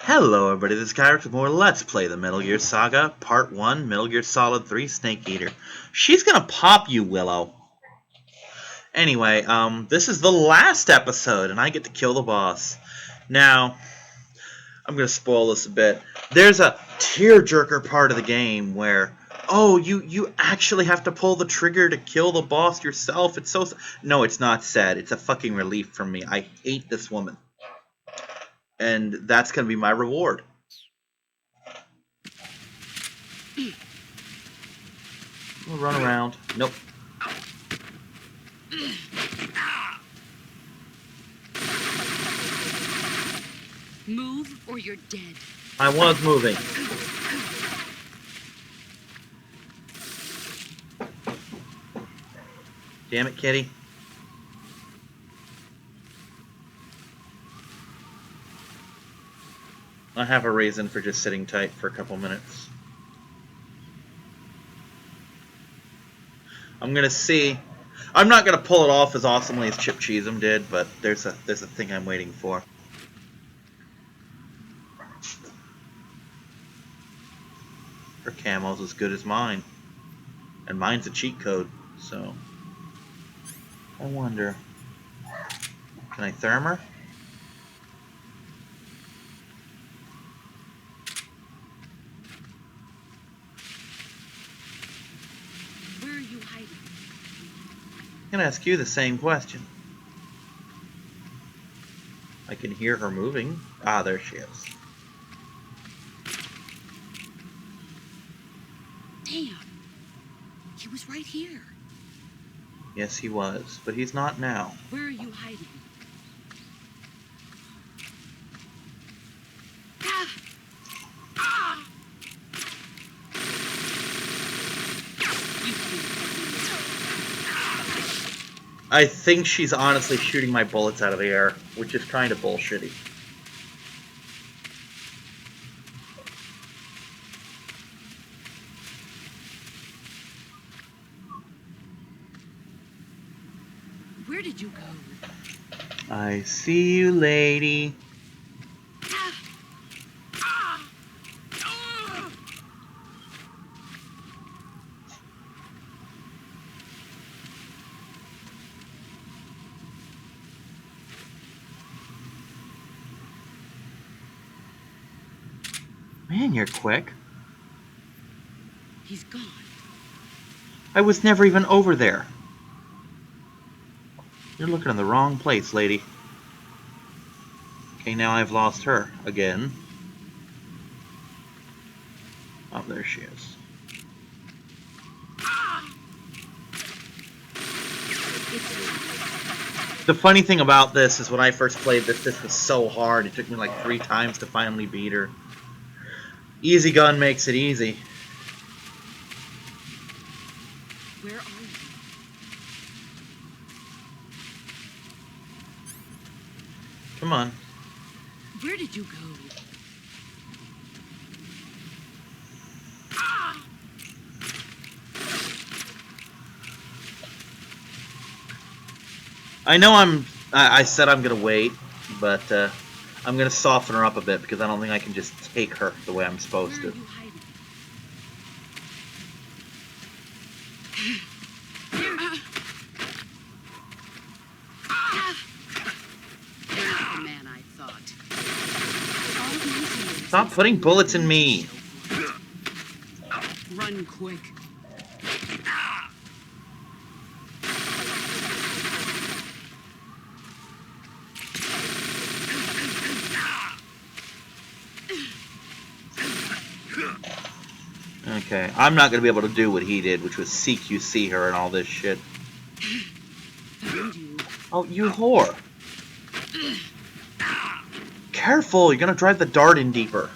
Hello everybody, this is Kyrix with more Let's Play the Metal Gear Saga, Part 1, Metal Gear Solid 3, Snake Eater. She's gonna pop you, Willow. Anyway, this is the last episode, and I get to kill the boss. Now, I'm gonna spoil this a bit. There's a tearjerker part of the game where, oh, you actually have to pull the trigger to kill the boss yourself. It's so... No, it's not sad. It's a fucking relief for me. I hate this woman. And that's gonna be my reward. We'll run around. Nope. Move or you're dead. I was moving. Damn it, kitty. I have a reason for just sitting tight for a couple minutes. I'm gonna see. I'm not gonna pull it off as awesomely as Chip Cheesem did, but there's a thing I'm waiting for. Her camo's as good as mine, and mine's a cheat code. So I wonder, can I therm her? I'm gonna ask you the same question. I can hear her moving. Ah, there she is. Damn. He was right here. Yes, he was, but he's not now. Where are you hiding? I think she's honestly shooting my bullets out of the air, which is kind of bullshitty. Where did you go? I see you, lady. Man, you're quick. He's gone. I was never even over there. You're looking in the wrong place, lady. Okay, now I've lost her again. Oh, there she is. The funny thing about this is when I first played this was so hard. It took me like 3 times to finally beat her. Easy gun makes it easy. Where are you? Come on. Where did you go? I know I said I'm gonna wait, but I'm gonna soften her up a bit because I don't think I can just take her the way I'm supposed to. The man I thought. Stop putting bullets in me. Run quick. Okay, I'm not gonna be able to do what he did, which was CQC her and all this shit. Oh, you whore. Careful, you're gonna drive the dart in deeper.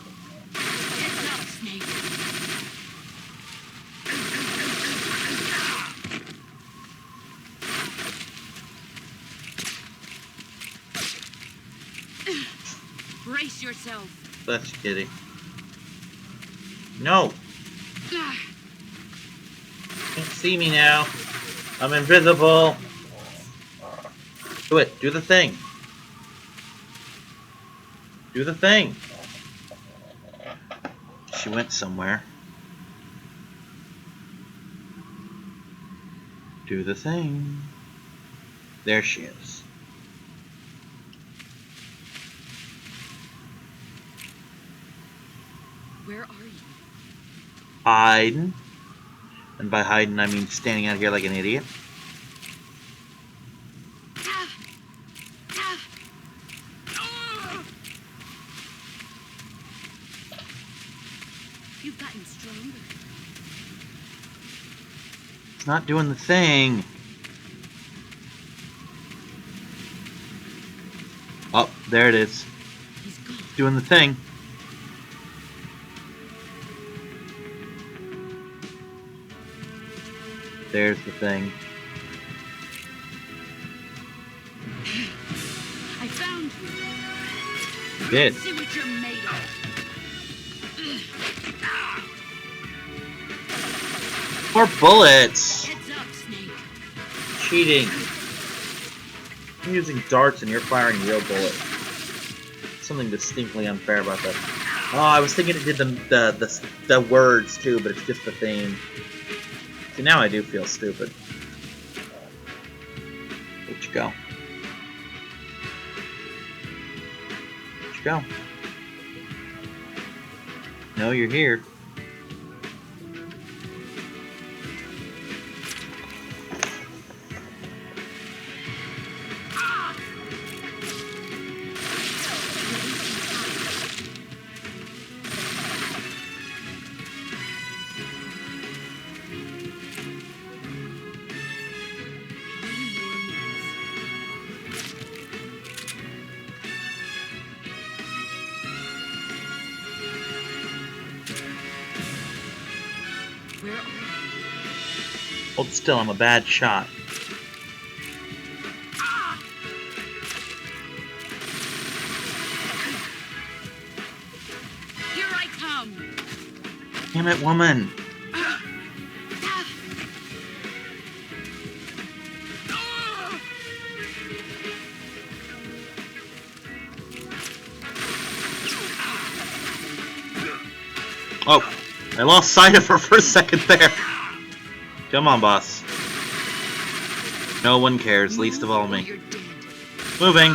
Brace yourself. That's kitty. No. Can't see me now. I'm invisible. Do it. Do the thing. Do the thing. She went somewhere. Do the thing. There she is. Where are you? Hiding. And by hiding, I mean standing out here like an idiot. You've gotten stronger. It's not doing the thing. Oh, there it is. He's gone. It's doing the thing. There's the thing. I found you. You did. See what you're made of. More bullets. Heads up, Snake. Cheating. I'm using darts and you're firing real bullets. Something distinctly unfair about that. Oh, I was thinking it did the words too, but it's just the theme. See, now I do feel stupid. Where'd you go? Where'd you go? No, you're here. Where are you? Hold still, I'm a bad shot. Here I come. Damn it, woman. Oh, I lost sight of her for a second there. Come on, boss. No one cares, least of all me. You're dead. Moving.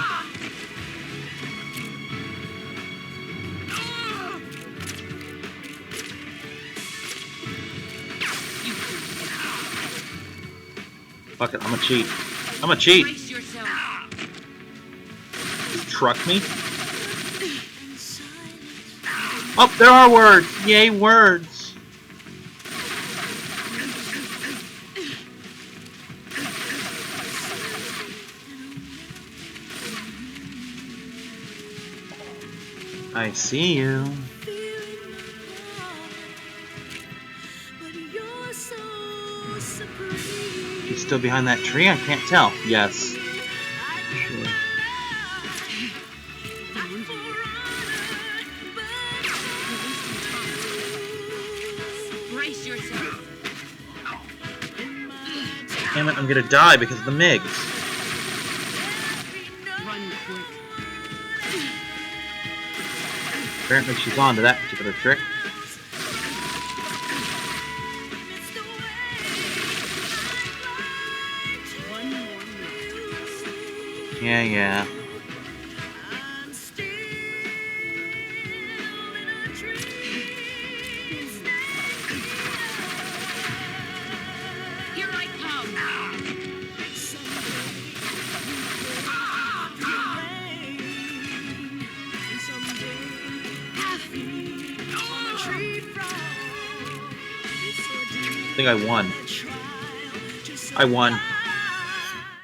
Fuck it, I'm a cheat. I'm a cheat. Brace yourself. Just truck me. Oh, there are words. Yay, words. I see you. She's still behind that tree? I can't tell. Yes. Sure. Brace yourself. Damn it, I'm gonna die because of the MiGs. Run quick. Apparently she's on to that particular trick. One more minute. Yeah. Here I come. I think I won. I won.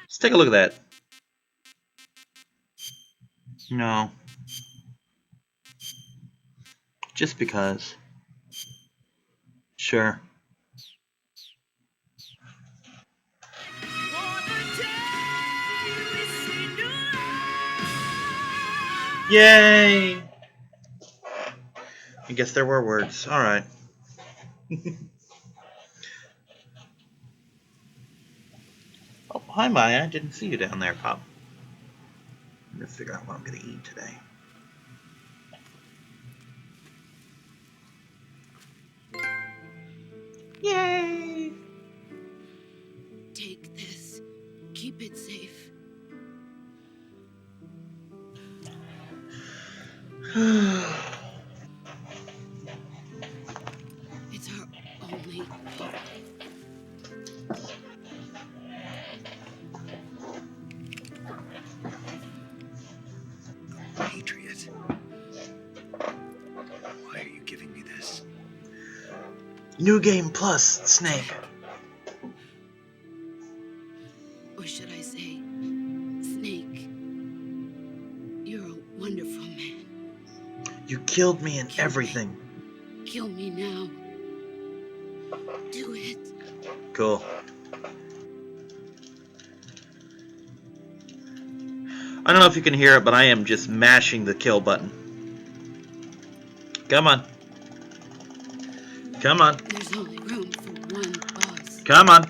Let's take a look at that. No. Just because. Sure. Yay! I guess there were words. Alright. Oh, hi Maya. I didn't see you down there, Pop. I'm gonna figure out what I'm gonna eat today. Yay! Take this. Keep it safe. It's our only hope. Patriot. Why are you giving me this? New game plus, Snake. Or should I say, Snake? You're a wonderful man. You killed me and Kill me. everything. Kill me now. Do it. Cool. I don't know if you can hear it, but I am just mashing the kill button. Come on. Come on. There's only room for one boss Come on.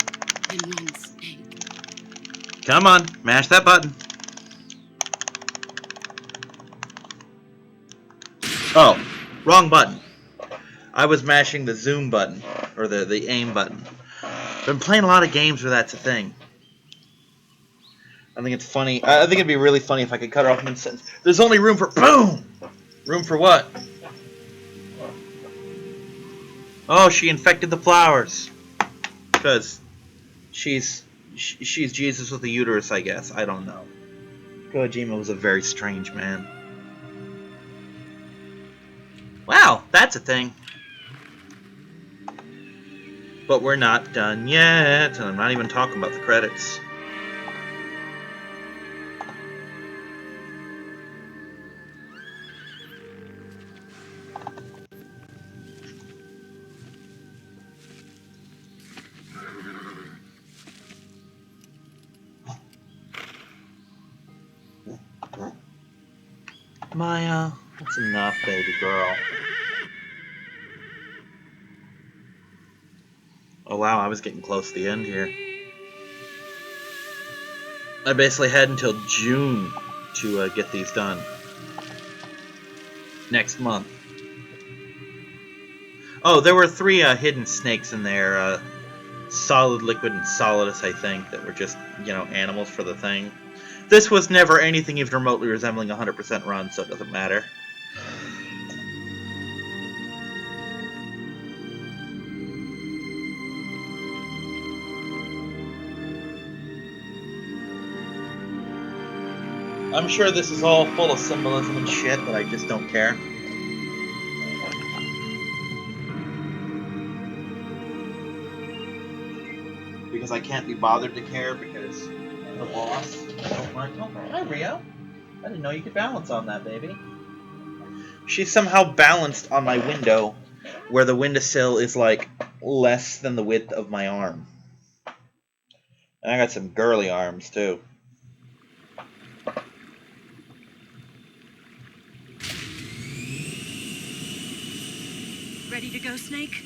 and one snake. Come on. Mash that button. Oh, wrong button. I was mashing the zoom button, or the aim button. Been playing a lot of games where that's a thing. I think it's funny. I think it'd be really funny if I could cut her off in a sentence. There's only room for boom. Room for what? Oh, she infected the flowers. Because she's Jesus with a uterus, I guess. I don't know. Kojima was a very strange man. Wow, that's a thing. But we're not done yet, and I'm not even talking about the credits. Maya, that's enough, baby girl. Oh wow, I was getting close to the end here. I basically had until June to get these done. Next month. Oh, there were 3 hidden snakes in there. Solid, Liquid, and Solidus, I think, that were just, you know, animals for the thing. This was never anything even remotely resembling 100% run, so it doesn't matter. I'm sure this is all full of symbolism and shit, but I just don't care. Because I can't be bothered to care because the boss. Don't mind. Oh, hi, Rio. I didn't know you could balance on that, baby. She's somehow balanced on my window, where the windowsill is like less than the width of my arm. And I got some girly arms too. Ready to go, Snake?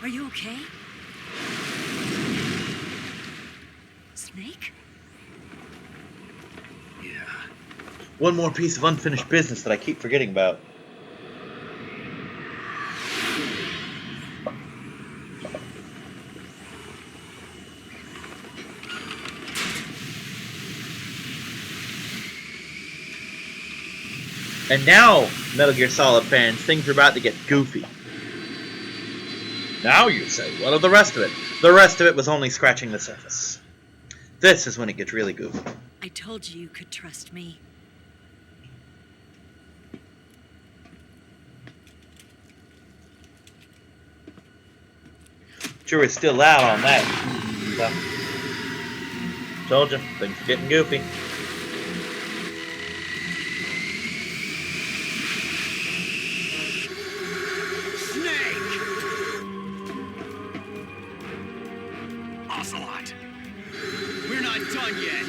Are you okay? Snake? Yeah. One more piece of unfinished business that I keep forgetting about. And now, Metal Gear Solid fans, things are about to get goofy. Now you say, what of the rest of it? The rest of it was only scratching the surface. This is when it gets really goofy. I told you you could trust me. Jury's still out on that. So, told you, things are getting goofy. Ocelot! We're not done yet!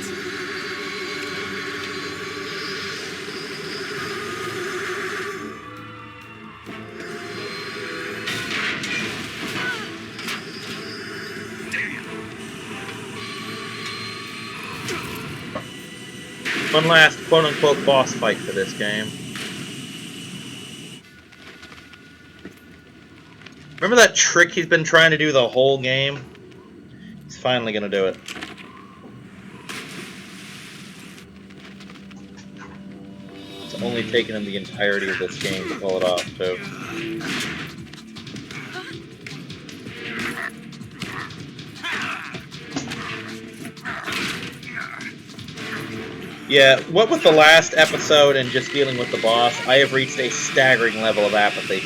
Damn! One last quote-unquote boss fight for this game. Remember that trick he's been trying to do the whole game? He's finally gonna do it. It's only taken him the entirety of this game to pull it off, too. Yeah, what with the last episode and just dealing with the boss, I have reached a staggering level of apathy.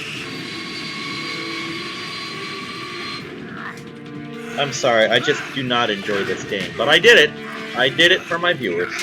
I'm sorry, I just do not enjoy this game. But I did it. I did it for my viewers.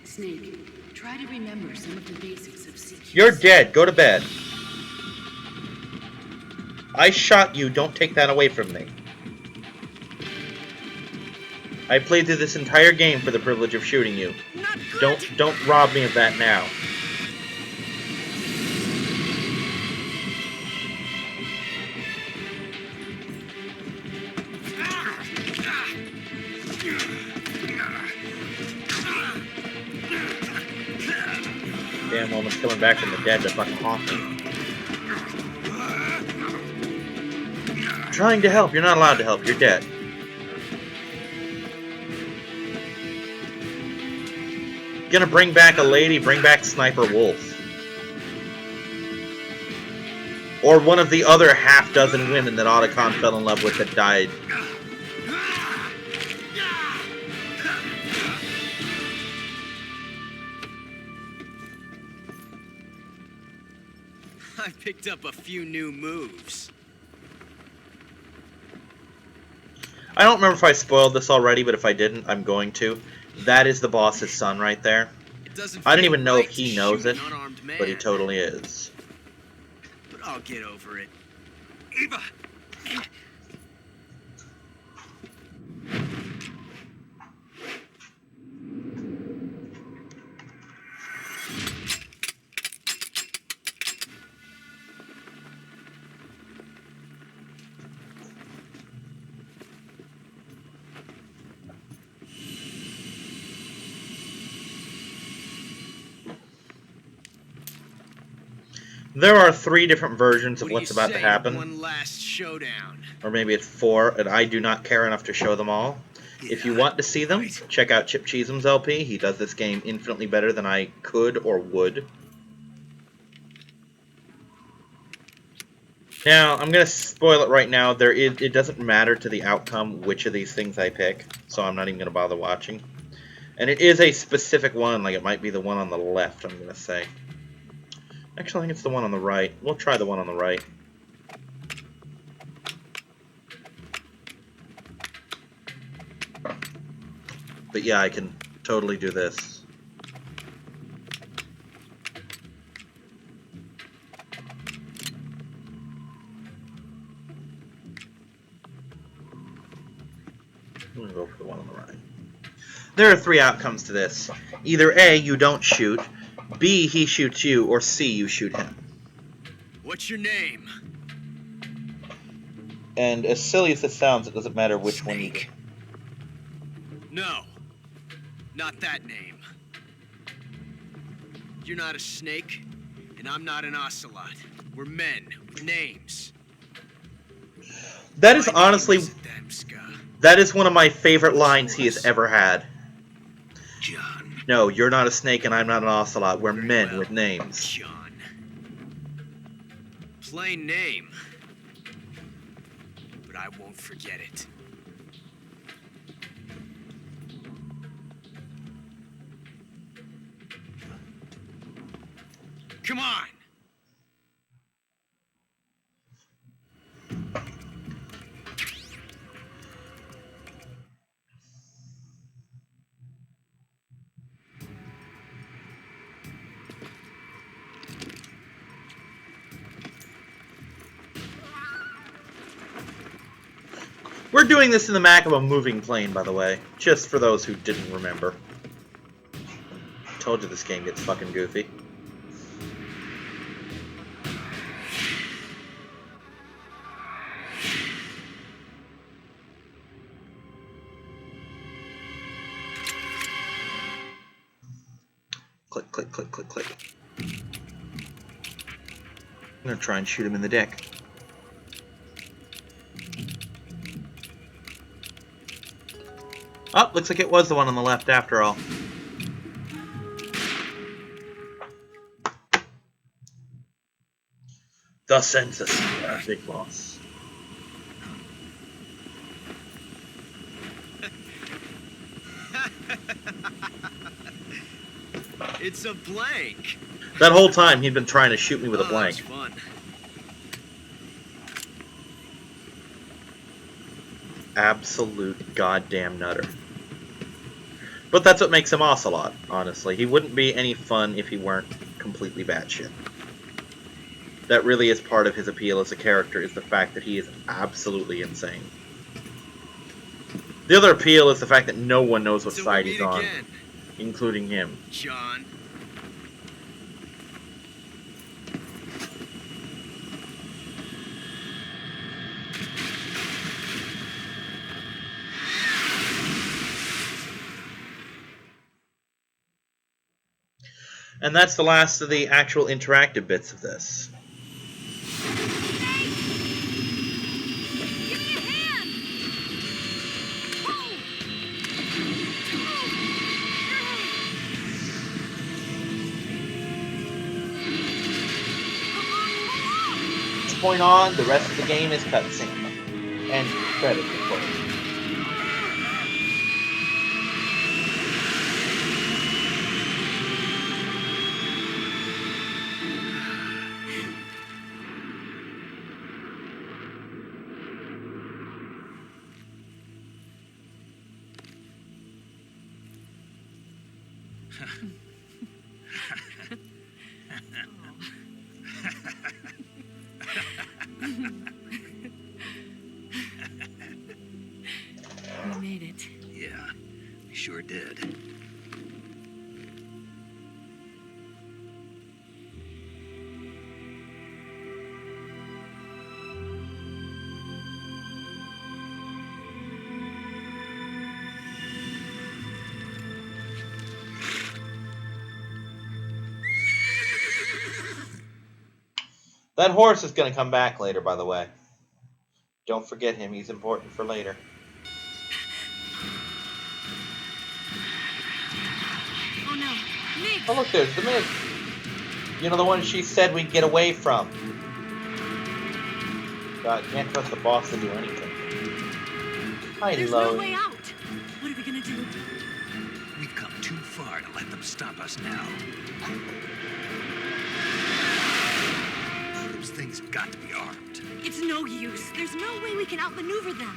Snake, try to remember some of the basics of security. You're dead. Go to bed. I shot you. Don't take that away from me. I played through this entire game for the privilege of shooting you. Don't rob me of that now. Damn woman's coming back from the dead to fucking haunt me. Trying to help. You're not allowed to help. You're dead. Gonna bring back a lady, bring back Sniper Wolf. Or one of the other half-dozen women that Otacon fell in love with that died. I picked up a few new moves. I don't remember if I spoiled this already, but if I didn't, I'm going to. That is the boss's son right there. I don't even know if he knows it, but he totally is. But I'll get over it. Eva! There are 3 different versions of What do what's you about to say, happen. one last showdown. Or maybe it's 4, and I do not care enough to show them all. If you want to see them, check out Chip Cheesum's LP. He does this game infinitely better than I could or would. Now, I'm going to spoil it right now. It doesn't matter to the outcome which of these things I pick, so I'm not even going to bother watching. And it is a specific one, like it might be the one on the left, I'm going to say. Actually, I think it's the one on the right. We'll try the one on the right. But yeah, I can totally do this. I'm going to go for the one on the right. There are 3 outcomes to this. Either A, you don't shoot, B, he shoots you, or C, you shoot him. What's your name? And as silly as it sounds, it doesn't matter which one you do. Snake. No. Not that name. You're not a snake, and I'm not an ocelot. We're men with names. That is My name honestly, isn't Damska. that is one of my favorite lines he has ever had. John. No, you're not a snake and I'm not an ocelot. We're Very men well, with names. John. Plain name. But I won't forget it. Come on! We're doing this in the back of a moving plane, by the way. Just for those who didn't remember. Told you this game gets fucking goofy. Click, click, click, click, click. I'm gonna try and shoot him in the dick. Oh, looks like it was the one on the left after all. The census. Big boss. It's a blank. That whole time he'd been trying to shoot me with a blank. That's fun. Absolute goddamn nutter. But that's what makes him Ocelot, honestly. He wouldn't be any fun if he weren't completely batshit. That really is part of his appeal as a character, is the fact that he is absolutely insane. The other appeal is the fact that no one knows what side he's on, including him. John. And that's the last of the actual interactive bits of this. From this point on, the rest of the game is cutscene. And credits, of course. We made it. Yeah, we sure did. That horse is going to come back later, by the way. Don't forget him, he's important for later. Oh no, Nick! Oh look, there's the Mig. You know, the one she said we'd get away from. God, can't trust the boss to do anything. Hi, There's Lo. no way out. What are we gonna do? We've come too far to let them stop us now. Those things have got to be armed. It's no use. There's no way we can outmaneuver them.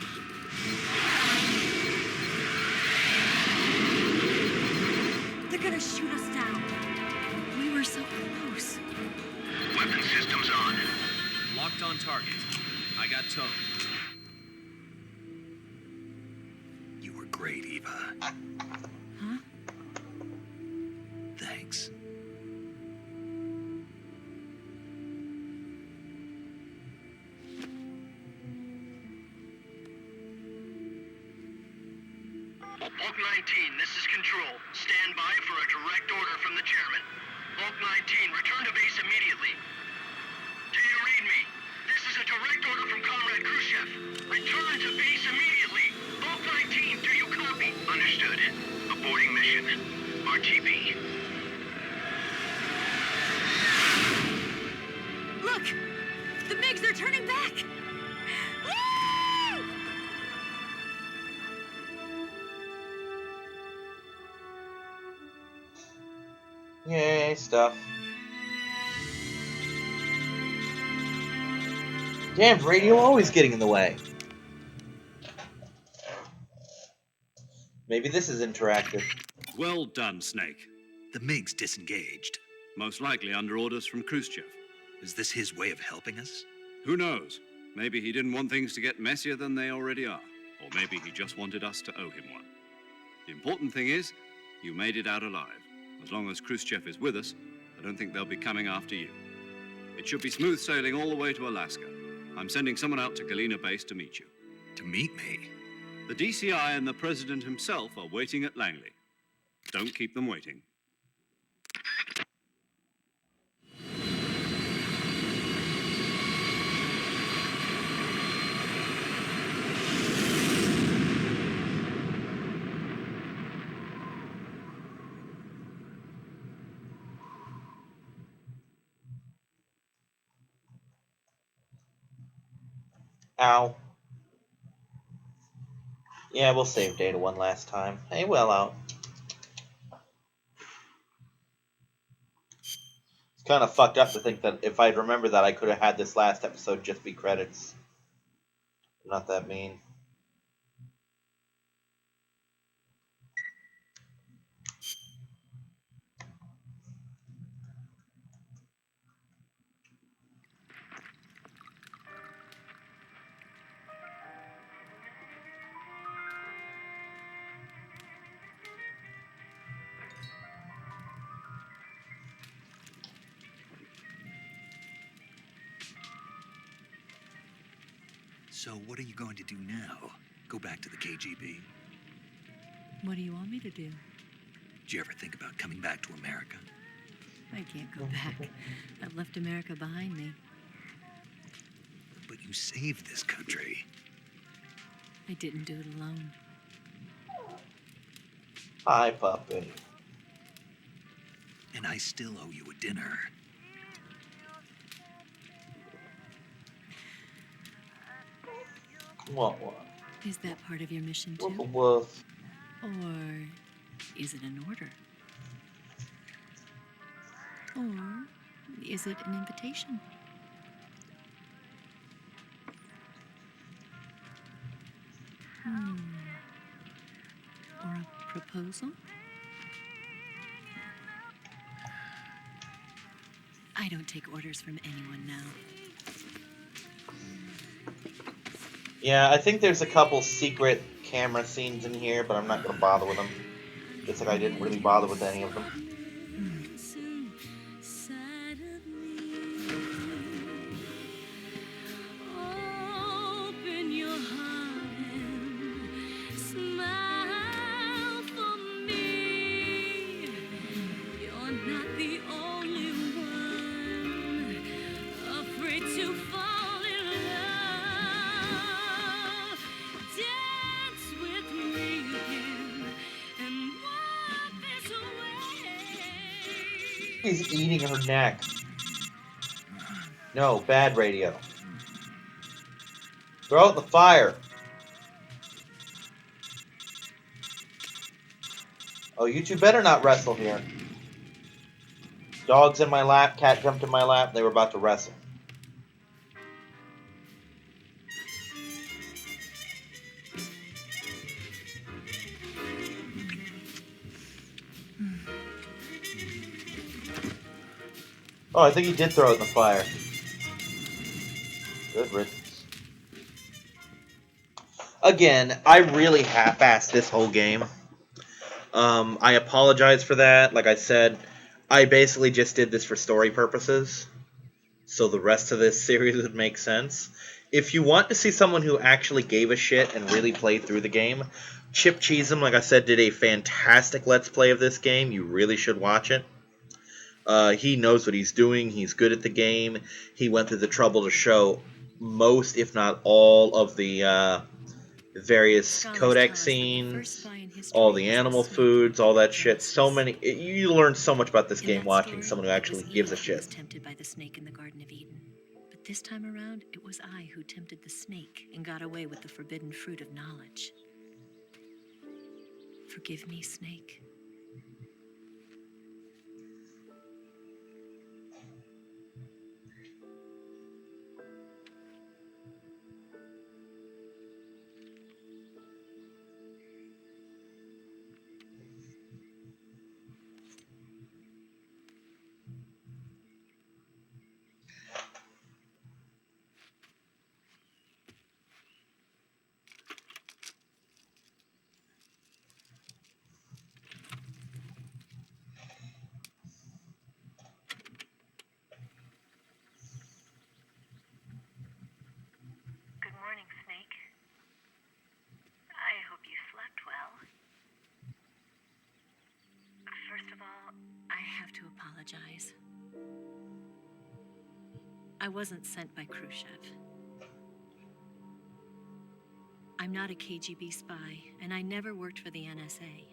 They're gonna shoot us down. We were so close. Weapon systems on. Locked on target. I got towed. You were great, Eva. Huh? Thanks. Bulk 19, this is Control. Stand by for a direct order from the chairman. Bulk 19, return to base immediately. Do you read me? This is a direct order from Comrade Khrushchev. Return to base immediately. Bulk 19, do you copy? Understood. Aborting mission. RTB. Look! The MiGs are turning back! Woo! Yay, stuff. Damn, radio always getting in the way. Maybe this is interactive. Well done, Snake. The MiG's disengaged. Most likely under orders from Khrushchev. Is this his way of helping us? Who knows? Maybe he didn't want things to get messier than they already are. Or maybe he just wanted us to owe him one. The important thing is, you made it out alive. As long as Khrushchev is with us, I don't think they'll be coming after you. It should be smooth sailing all the way to Alaska. I'm sending someone out to Galena Base to meet you. To meet me? The DCI and the President himself are waiting at Langley. Don't keep them waiting. Ow. Yeah, we'll save data one last time. Hey, well out. It's kind of fucked up to think that if I'd remembered that, I could have had this last episode just be credits. I'm not that mean. So what are you going to do now? Go back to the KGB? What do you want me to do? Did you ever think about coming back to America? I can't go back. I've left America behind me. But you saved this country. I didn't do it alone. Hi, puppy. And I still owe you a dinner. What? Is that part of your mission Woof, too? woof. Or is it an order? Or is it an invitation? Or a proposal? I don't take orders from anyone now. Yeah, I think there's a couple secret camera scenes in here, but I'm not going to bother with them. Just like I didn't really bother with any of them. Open your heart and smile for me. You're not the only one afraid to fall in love. Dance with me again and walk this way. He's eating her neck. No, bad radio. Throw it in the fire. Oh, you two better not wrestle here. Dog's in my lap, cat jumped in my lap, they were about to wrestle. Oh, I think he did throw it in the fire. Good riddance. Again, I really half-assed this whole game. I apologize for that. Like I said, I basically just did this for story purposes, so the rest of this series would make sense. If you want to see someone who actually gave a shit and really played through the game, Chip Cheesem, like I said, did a fantastic Let's Play of this game. You really should watch it. He knows what he's doing. He's good at the game. He went through the trouble to show most, if not all, of the various codec scenes, all the animal foods, all that shit. So many. You learn so much about this game watching someone who actually gives a He shit. was tempted by the snake in the Garden of Eden. But this time around, it was I who tempted the snake and got away with the forbidden fruit of knowledge. Forgive me, Snake. have to apologize. I wasn't sent by Khrushchev. I'm not a KGB spy, and I never worked for the NSA.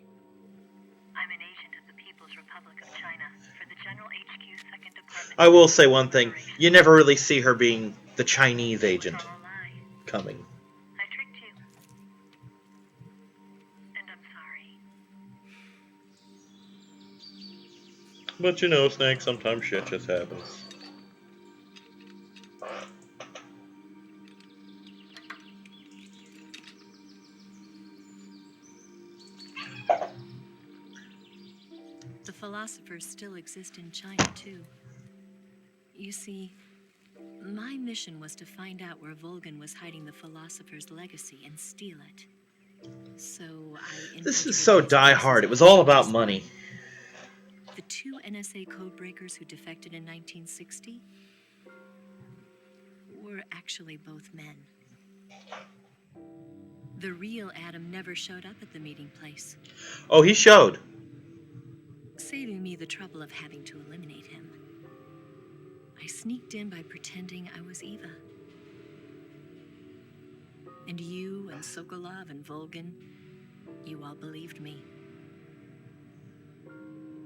I'm an agent of the People's Republic of China for the General HQ 2nd Department. I will say one thing. You never really see her being the Chinese agent It's all a lie. coming. I tricked you. And I'm sorry. But you know, Snake, sometimes shit just happens. The philosophers still exist in China, too. You see, my mission was to find out where Volgan was hiding the philosopher's legacy and steal it. So I This is so infiltrated his die-hard. It bases was all and about discovered money. the two NSA codebreakers who defected in 1960 were actually both men. The real Adam never showed up at the meeting place, Oh, he showed. saving me the trouble of having to eliminate him. I sneaked in by pretending I was Eva. And you and Sokolov and Volgan, you all believed me.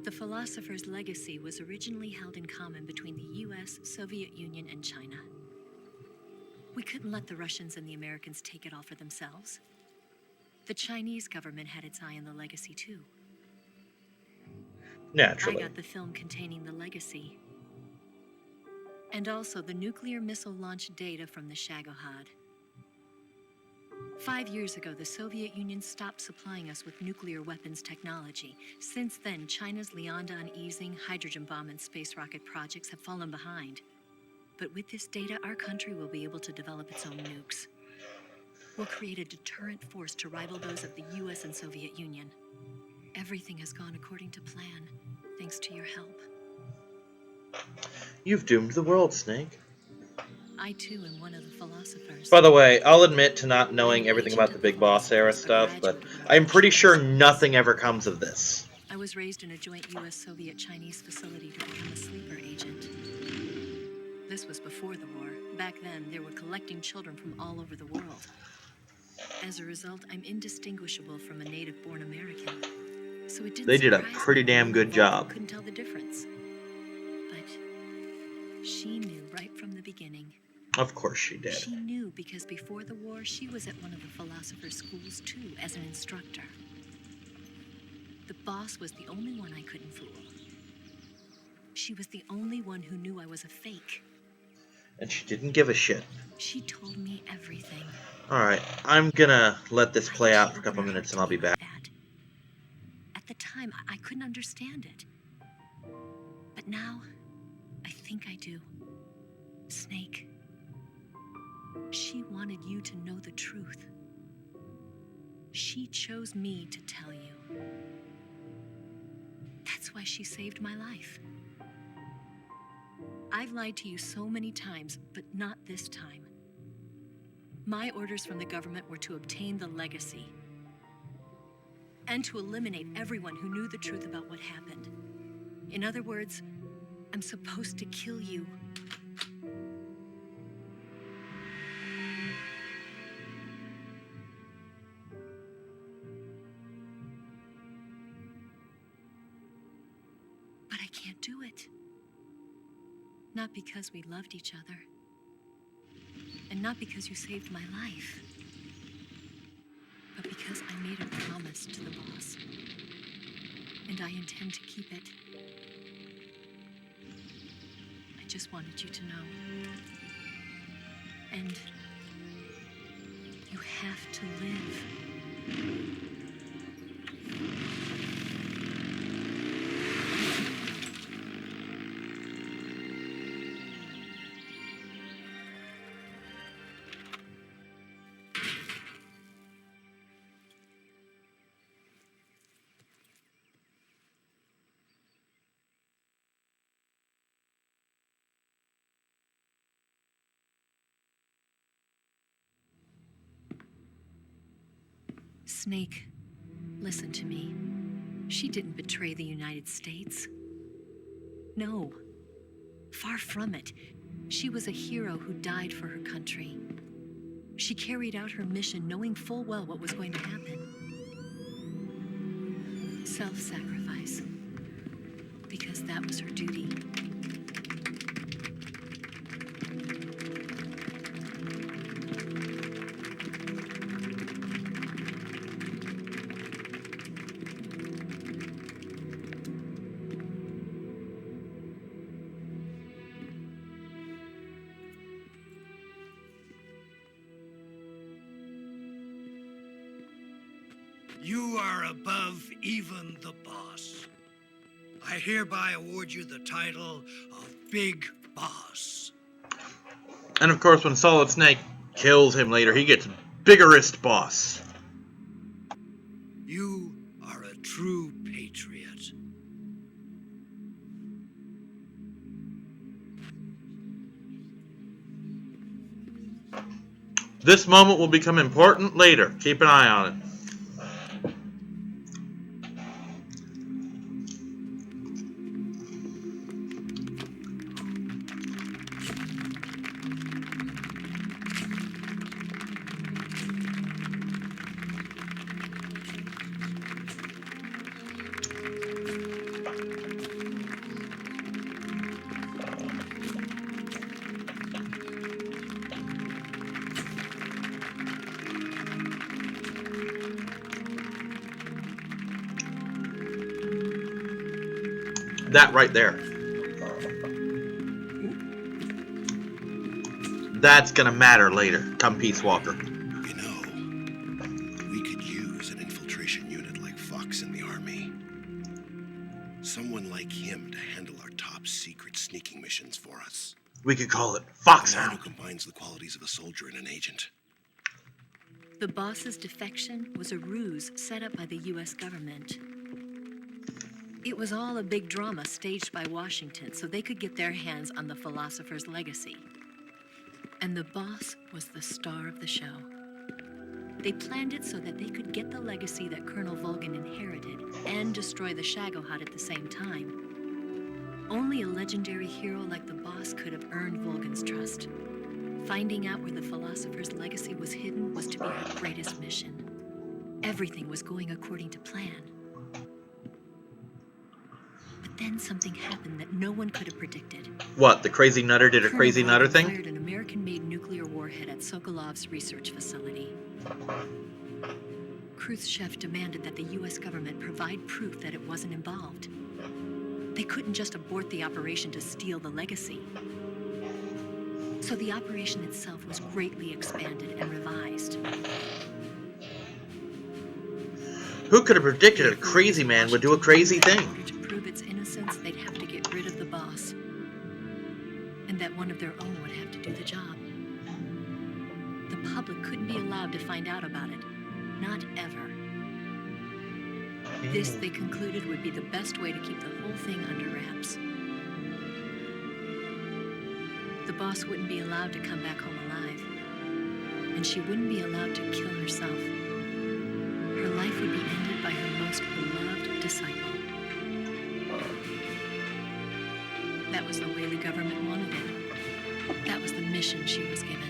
The philosopher's legacy was originally held in common between the US, Soviet Union, and China. We couldn't let the Russians and the Americans take it all for themselves. The Chinese government had its eye on the legacy, too. Naturally. I got the film containing the legacy. And also the nuclear missile launch data from the Shagohod. 5 years ago, the Soviet Union stopped supplying us with nuclear weapons technology. Since then, China's Liaodong easing, hydrogen bomb, and space rocket projects have fallen behind. But with this data, our country will be able to develop its own nukes. We'll create a deterrent force to rival those of the US and Soviet Union. Everything has gone according to plan, thanks to your help. You've doomed the world, Snake. I, too, am one of the philosophers. By the way, I'll admit to not knowing everything about the Big Boss era stuff, but I'm pretty sure nothing ever comes of this. I was raised in a joint US-Soviet-Chinese facility to become a sleeper agent. This was before the war. Back then, they were collecting children from all over the world. As a result, I'm indistinguishable from a native-born American. So it didn't They did a surprise pretty me damn when good Volgan job. couldn't tell the difference. But she knew right from the beginning. Of course she did. She knew because before the war, she was at one of the philosopher's schools too, as an instructor. The boss was the only one I couldn't fool. She was the only one who knew I was a fake. And she didn't give a shit. She told me everything. Alright, I'm gonna let this Why play did out she for a couple open her minutes and heart I'll be to me like back. that? At the time, I couldn't understand it. But now, I think I do. Snake. She wanted you to know the truth. She chose me to tell you. That's why she saved my life. I've lied to you so many times, but not this time. My orders from the government were to obtain the legacy and to eliminate everyone who knew the truth about what happened. In other words, I'm supposed to kill you. But I can't do it. Not because we loved each other. And not because you saved my life. But because I made a promise to the boss. And I intend to keep it. I just wanted you to know. And you have to live. Snake, listen to me. She didn't betray the United States. No. Far from it. She was a hero who died for her country. She carried out her mission knowing full well what was going to happen. Self-sacrifice. Because that was her duty. You are above even the boss. I hereby award you the title of Big Boss. And of course, when Solid Snake kills him later, he gets Biggerest Boss. You are a true patriot. This moment will become important later. Keep an eye on it. That right there. That's gonna matter later, come Peace Walker. You know, we could use an infiltration unit like Fox in the army. Someone like him to handle our top secret sneaking missions for us. We could call it A man who Foxhound. combines the qualities of a soldier and an agent. The boss's defection was a ruse set up by the US government. It was all a big drama staged by Washington so they could get their hands on the philosopher's legacy. And the boss was the star of the show. They planned it so that they could get the legacy that Colonel Volgan inherited and destroy the Shagohod at the same time. Only a legendary hero like the boss could have earned Volgan's trust. Finding out where the philosopher's legacy was hidden was to be her greatest mission. Everything was going according to plan. But then something happened that no one could have predicted. What, the crazy nutter did a Colonel crazy nutter Volgan thing? fired an American-made nuclear warhead at Sokolov's research facility. Khrushchev demanded that the U.S. government provide proof that it wasn't involved. They couldn't just abort the operation to steal the legacy. So the operation itself was greatly expanded and revised. Who could have predicted a crazy man would do a crazy thing? In order to prove its innocence, they'd have to get rid of the boss. And that one of their own would have to do the job. The public couldn't be allowed to find out about it. Not ever. This, they concluded, would be the best way to keep the whole thing under wraps. The boss wouldn't be allowed to come back home alive. And she wouldn't be allowed to kill herself. Her life would be ended by her most beloved disciple. That was the way the government wanted it. That was the mission she was given.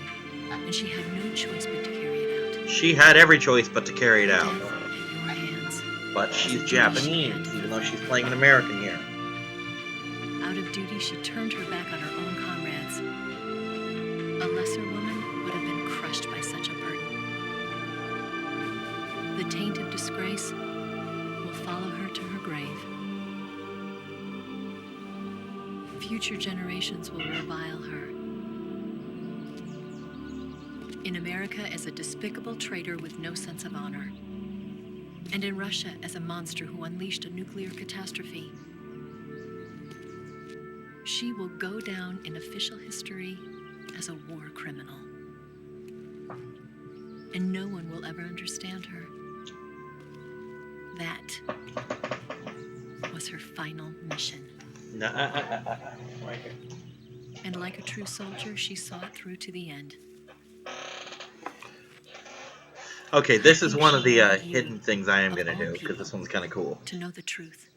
And she had no choice but to carry it out. She had every choice but to carry it out. Death at your hands. But she's Japanese, even though she's playing an American here. Out of duty, she turned her back on her own comrades. A lesser woman would have been crushed by such a burden. The taint of disgrace will follow her to her grave. Future generations will revile her. In America as a despicable traitor with no sense of honor. And in Russia as a monster who unleashed a nuclear catastrophe. She will go down in official history as a war criminal. And no one will ever understand her. That was her final mission. Right here. And like a true soldier, she saw it through to the end. Okay, this is one of the hidden things I am going to do, because this one's kind of cool. To know the truth.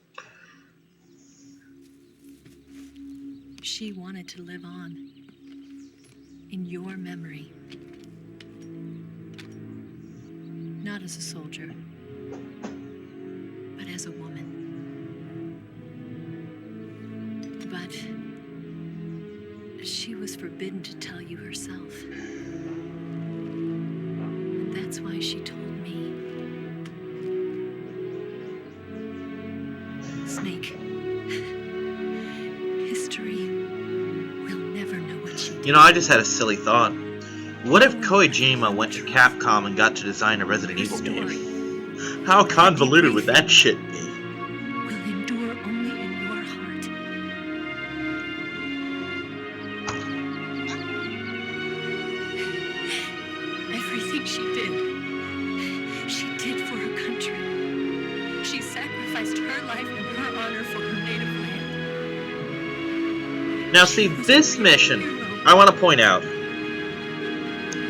She wanted to live on. In your memory. Not as a soldier, but as a woman. But she was forbidden to tell you herself. And that's why she told me. Snake. History will never know what she did. You know, I just had a silly thought. What if Kojima went to Capcom and got to design a Resident Evil game? How convoluted would that shit be? Will endure only in your heart. Everything she did for her country. She sacrificed her life and her honor for her native land. Now see, this mission, I want to point out.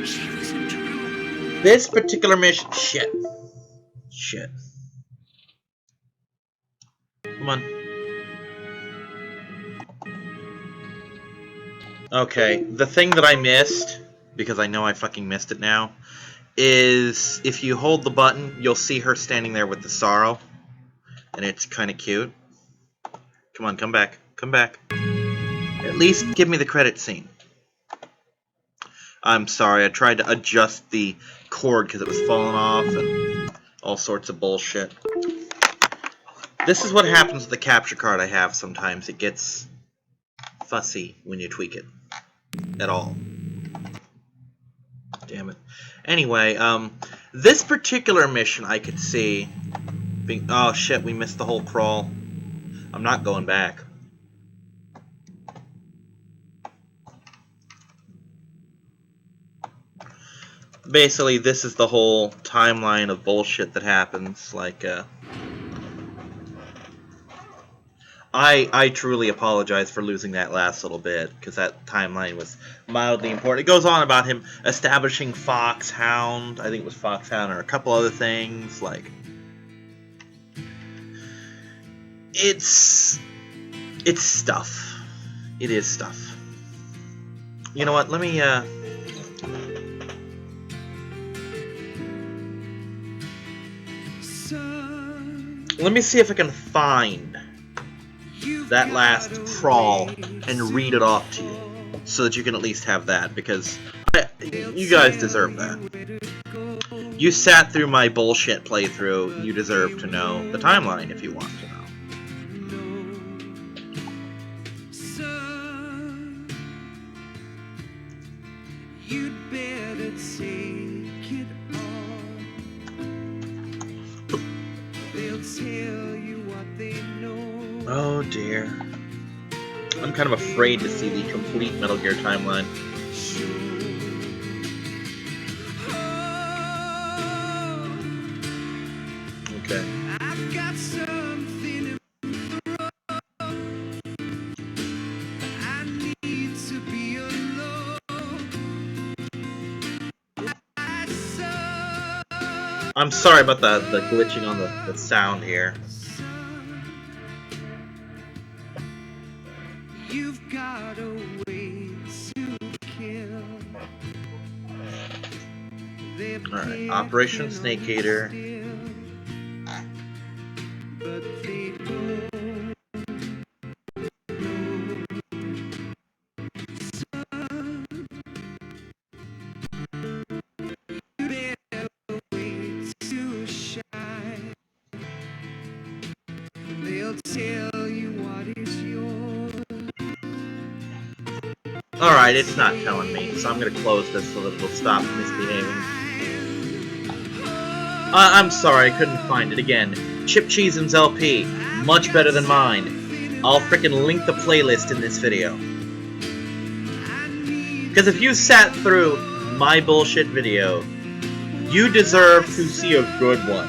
She wasn't true. This particular mission... Shit. Come on. Okay, the thing that I missed, because I know I fucking missed it now, is if you hold the button, you'll see her standing there with the sorrow. And it's kind of cute. Come on, come back. Come back. At least give me the credit scene. I'm sorry, I tried to adjust the cord because it was falling off and all sorts of bullshit. This is what happens with the capture card I have sometimes. It gets fussy when you tweak it. At all. Damn it. Anyway, this particular mission I could see being... Oh shit, we missed the whole crawl. I'm not going back. Basically, this is the whole timeline of bullshit that happens. Like, I truly apologize for losing that last little bit, because that timeline was mildly important. It goes on about him establishing Foxhound. I think it was Foxhound or a couple other things. Like, it's stuff. It is stuff. You know what? Let me see if I can find that last crawl and read it off to you, so that you can at least have that, because you guys deserve that. You sat through my bullshit playthrough, you deserve to know the timeline if you want to know. Oh dear. I'm kind of afraid to see the complete Metal Gear timeline. Okay. I'm sorry about the glitching on the sound here. Alright, Operation Snake Eater. Alright, it's not telling me, so I'm gonna close this so that it'll stop misbehaving. I'm sorry, I couldn't find it again. Chip Cheesem's LP, much better than mine. I'll frickin' link the playlist in this video. Because if you sat through my bullshit video, you deserve to see a good one.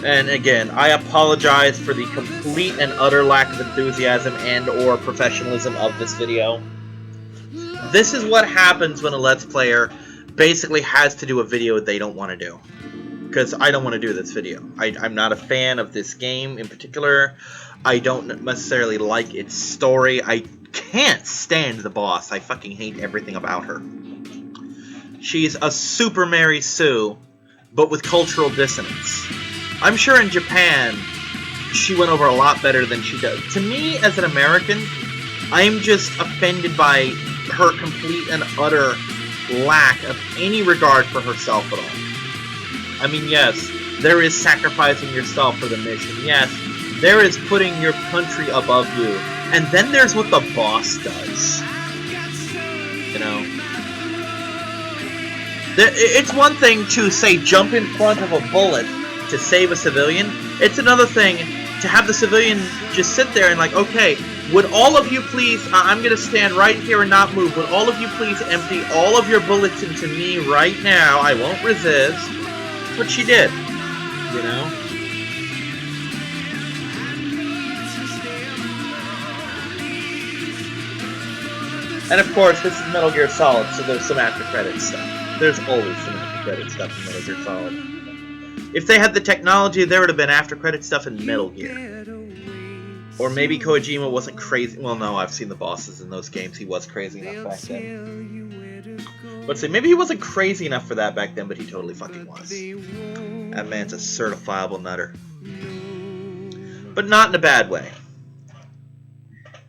And again, I apologize for the complete and utter lack of enthusiasm and or professionalism of this video. This is what happens when a Let's Player basically has to do a video they don't want to do. Because I don't want to do this video. I'm not a fan of this game in particular. I don't necessarily like its story. I can't stand the boss. I fucking hate everything about her. She's a Super Mary Sue, but with cultural dissonance. I'm sure in Japan, she went over a lot better than she does. To me, as an American, I'm just offended by her complete and utter lack of any regard for herself at all. I mean, yes, there is sacrificing yourself for the mission. Yes, there is putting your country above you. And then there's what the boss does. You know? It's one thing to, say, jump in front of a bullet to save a civilian. It's another thing to have the civilian just sit there and like, okay, would all of you please, I'm going to stand right here and not move. Would all of you please empty all of your bullets into me right now? I won't resist. That's what she did, you know? And of course, this is Metal Gear Solid, so there's some after credits stuff. There's always some after credits stuff in Metal Gear Solid. If they had the technology, there would have been after credit stuff in Metal Gear. Or maybe Kojima wasn't crazy. Well, no, I've seen the bosses in those games. He was crazy enough back then. Let's see, maybe he wasn't crazy enough for that back then, but he totally fucking was. That man's a certifiable nutter. But not in a bad way.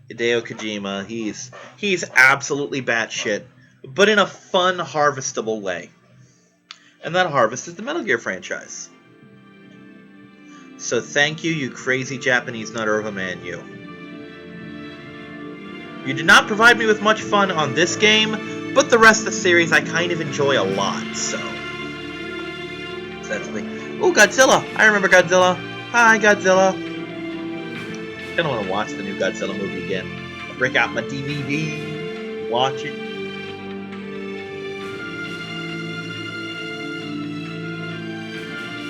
Hideo Kojima, he's absolutely batshit, but in a fun, harvestable way. And that harvest is the Metal Gear franchise. So thank you, you crazy Japanese nutter of a man, you. You did not provide me with much fun on this game, but the rest of the series I kind of enjoy a lot, so that's me. Ooh, Godzilla! I remember Godzilla. Hi, Godzilla. I kind of want to watch the new Godzilla movie again. I'll break out my DVD, watch it.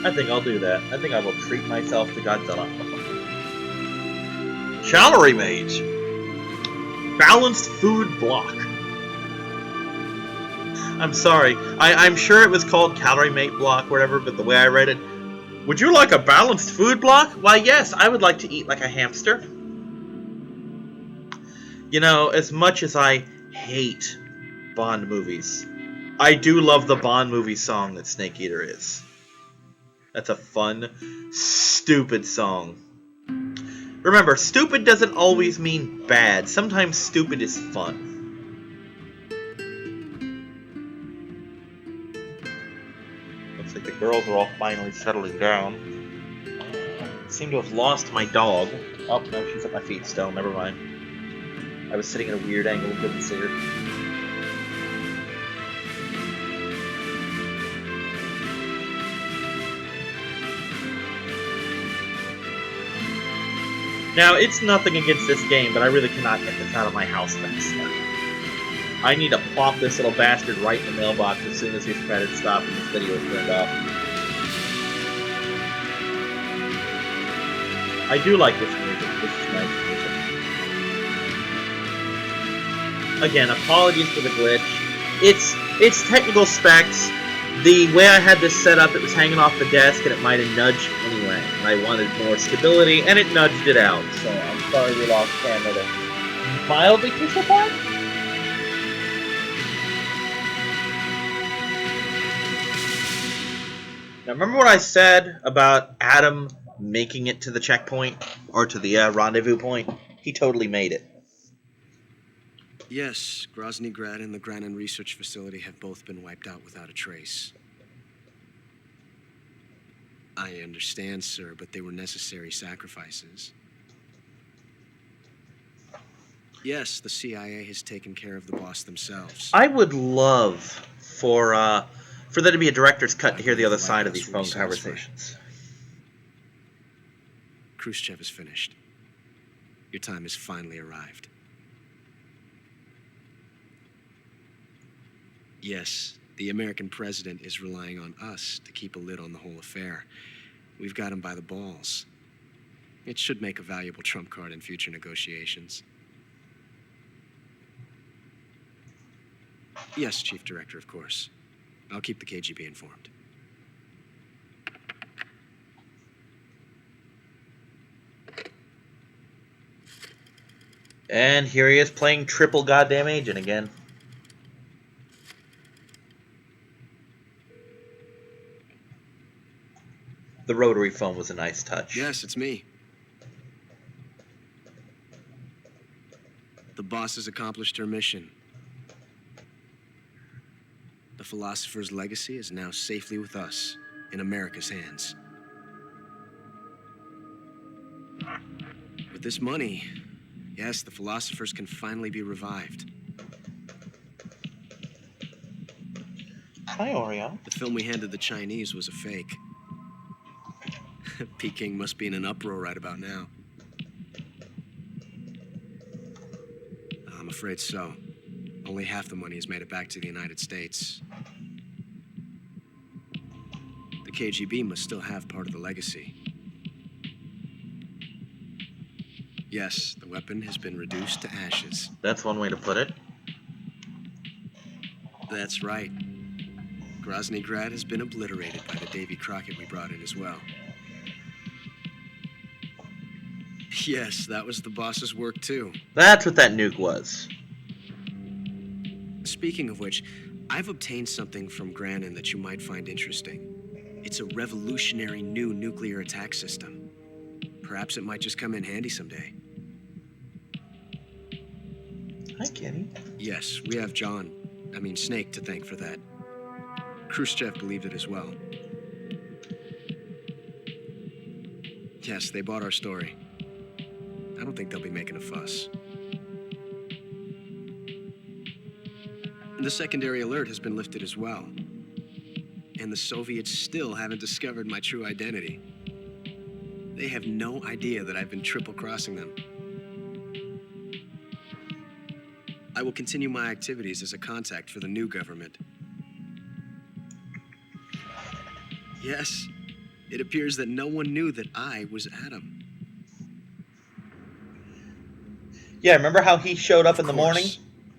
I think I'll do that. I think I will treat myself to Godzilla. Calorie Mate. Balanced food block. I'm sorry. I'm sure it was called Calorie Mate block or whatever, but the way I read it, would you like a balanced food block? Why, yes, I would like to eat like a hamster. You know, as much as I hate Bond movies, I do love the Bond movie song that Snake Eater is. That's a fun, stupid song. Remember, stupid doesn't always mean bad. Sometimes stupid is fun. Looks like the girls are all finally settling down. Seem to have lost my dog. Oh, no, she's at my feet still. Never mind. I was sitting at a weird angle and couldn't see her. Now, it's nothing against this game, but I really cannot get this out of my house fast enough. I need to plop this little bastard right in the mailbox as soon as these credits stop and this video is turned off. I do like this music. This is nice music. Again, apologies for the glitch. It's technical specs. The way I had this set up, it was hanging off the desk and it might have nudged anyway. And I wanted more stability, and it nudged it out. So I'm sorry we lost camera there. Mildly kiss apart? Now remember what I said about Adam making it to the checkpoint? Or to the rendezvous point? He totally made it. Yes, Grozny Grad and the Granin Research Facility have both been wiped out without a trace. I understand, sir, but they were necessary sacrifices. Yes, the CIA has taken care of the boss themselves. I would love for there to be a director's cut to hear the other side of these phone conversations. Khrushchev is finished. Your time has finally arrived. Yes, the American president is relying on us to keep a lid on the whole affair. we've got him by the balls. It should make a valuable trump card in future negotiations. Yes, Chief Director, of course. I'll keep the KGB informed. And here he is playing triple goddamn agent again. The rotary phone was a nice touch. Yes, it's me. The boss has accomplished her mission. The philosopher's legacy is now safely with us, in America's hands. With this money, yes, the philosophers can finally be revived. Hi, Oreo. The film we handed the Chinese was a fake. Peking must be in an uproar right about now. I'm afraid so. Only half the money has made it back to the United States. The KGB must still have part of the legacy. Yes, the weapon has been reduced to ashes. That's one way to put it. That's right. Grozny Grad has been obliterated by the Davy Crockett we brought in as well. Yes, that was the boss's work too. That's what that nuke was. Speaking of which, I've obtained something from Granin that you might find interesting. It's a revolutionary new nuclear attack system. Perhaps it might just come in handy someday. Hi, Kitty. Yes, we have Snake to thank for that. Khrushchev believed it as well. Yes, they bought our story. I don't think they'll be making a fuss. The secondary alert has been lifted as well. And the Soviets still haven't discovered my true identity. They have no idea that I've been triple-crossing them. I will continue my activities as a contact for the new government. Yes, it appears that no one knew that I was Adam. Yeah, remember how he showed up in the morning?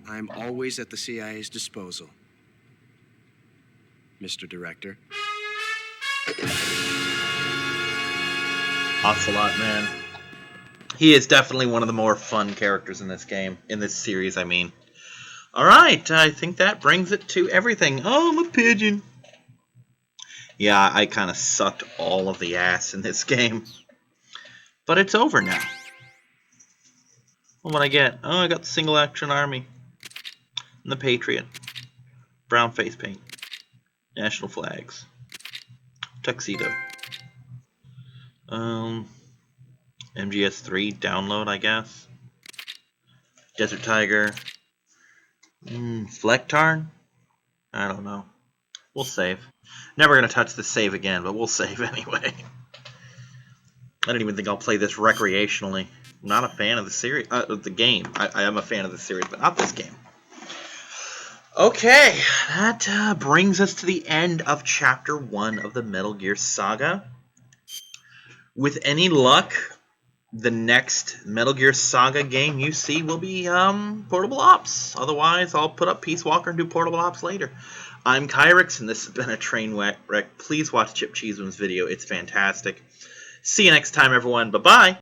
I'm always at the CIA's disposal, Mr. Director. Ocelot, man. He is definitely one of the more fun characters in this game. In this series, I mean. Alright, I think that brings it to everything. Oh, I'm a pigeon. Yeah, I kind of sucked all of the ass in this game. But it's over now. What I get? Oh, I got the single action army. And the Patriot. Brown face paint. National flags. Tuxedo. MGS 3 download, I guess. Desert Tiger. Flectarn? I don't know. We'll save. Never gonna touch the save again, but we'll save anyway. I don't even think I'll play this recreationally. I'm not a fan of the series, the game. I am a fan of the series, but not this game. Okay, that brings us to the end of Chapter 1 of the Metal Gear Saga. With any luck, the next Metal Gear Saga game you see will be Portable Ops. Otherwise, I'll put up Peace Walker and do Portable Ops later. I'm Kyrix, and this has been a train wreck. Please watch Chip Cheeseman's video. It's fantastic. See you next time, everyone. Bye-bye.